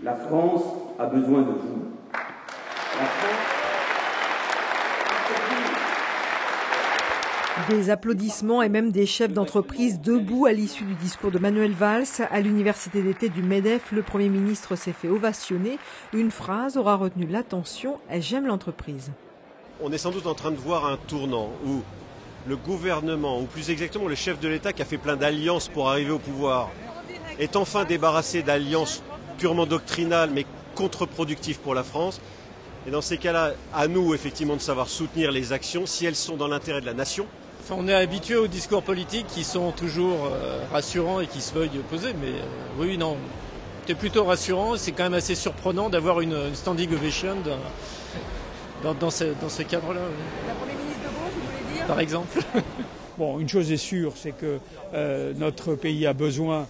La France a besoin de vous. La France... Des applaudissements et même des chefs d'entreprise debout à l'issue du discours de Manuel Valls. À l'université d'été du MEDEF, le Premier ministre s'est fait ovationner. Une phrase aura retenu l'attention: « J'aime l'entreprise ». On est sans doute en train de voir un tournant où le gouvernement, ou plus exactement le chef de l'État qui a fait plein d'alliances pour arriver au pouvoir, est enfin débarrassé d'alliances purement doctrinales mais contre-productives pour la France. Et dans ces cas-là, à nous effectivement de savoir soutenir les actions si elles sont dans l'intérêt de la nation. Enfin, on est habitué aux discours politiques qui sont toujours rassurants et qui se veuillent poser, mais oui, non, c'est plutôt rassurant. C'est quand même assez surprenant d'avoir une standing ovation dans ce cadre-là. Oui. La Premier ministre de gauche, vous voulez dire ? Par exemple. Bon, une chose est sûre, c'est que notre pays a besoin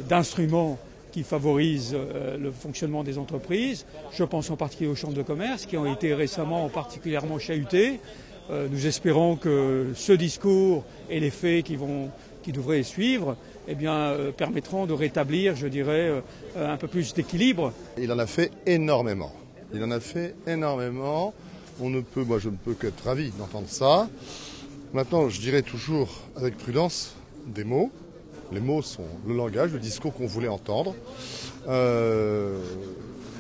d'instruments qui favorisent le fonctionnement des entreprises. Je pense en particulier aux chambres de commerce qui ont été récemment particulièrement chahutées. Nous espérons que ce discours et les faits qui devraient suivre permettront de rétablir, je dirais, un peu plus d'équilibre. Il en a fait énormément. Il en a fait énormément. Moi, je ne peux qu'être ravi d'entendre ça. Maintenant, je dirais toujours avec prudence des mots. Les mots sont le langage, le discours qu'on voulait entendre.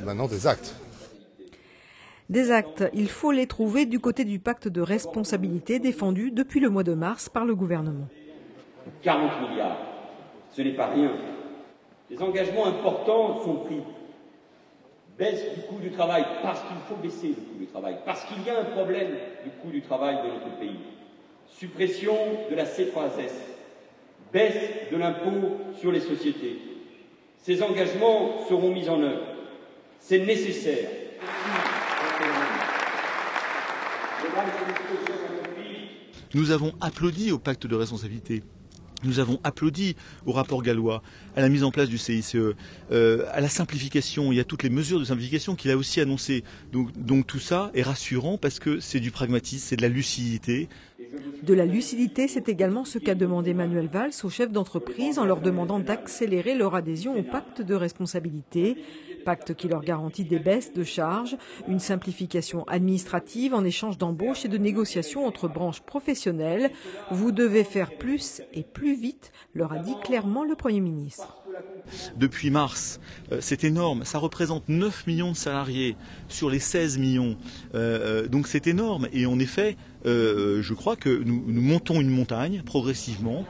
Maintenant, des actes. Des actes, il faut les trouver du côté du pacte de responsabilité défendu depuis le mois de mars par le gouvernement. 40 milliards, ce n'est pas rien. Des engagements importants sont pris. Baisse du coût du travail, parce qu'il faut baisser le coût du travail, parce qu'il y a un problème du coût du travail dans notre pays. Suppression de la C3S, baisse de l'impôt sur les sociétés. Ces engagements seront mis en œuvre. C'est nécessaire. Nous avons applaudi au pacte de responsabilité. Nous avons applaudi au rapport Gallois, à la mise en place du CICE, à la simplification. Il y a toutes les mesures de simplification qu'il a aussi annoncées. Donc tout ça est rassurant parce que c'est du pragmatisme, c'est de la lucidité. De la lucidité, c'est également ce qu'a demandé Manuel Valls aux chefs d'entreprise en leur demandant d'accélérer leur adhésion au pacte de responsabilité. Pacte qui leur garantit des baisses de charges, une simplification administrative en échange d'embauches et de négociations entre branches professionnelles. Vous devez faire plus et plus vite, leur a dit clairement le Premier ministre. Depuis mars, c'est énorme. Ça représente 9 millions de salariés sur les 16 millions. Donc c'est énorme. Et en effet, je crois que nous montons une montagne progressivement.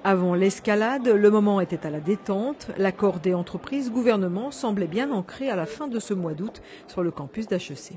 Avant l'escalade, le moment était à la détente. L'accord des entreprises-gouvernement semblait bien ancré à la fin de ce mois d'août sur le campus d'HEC.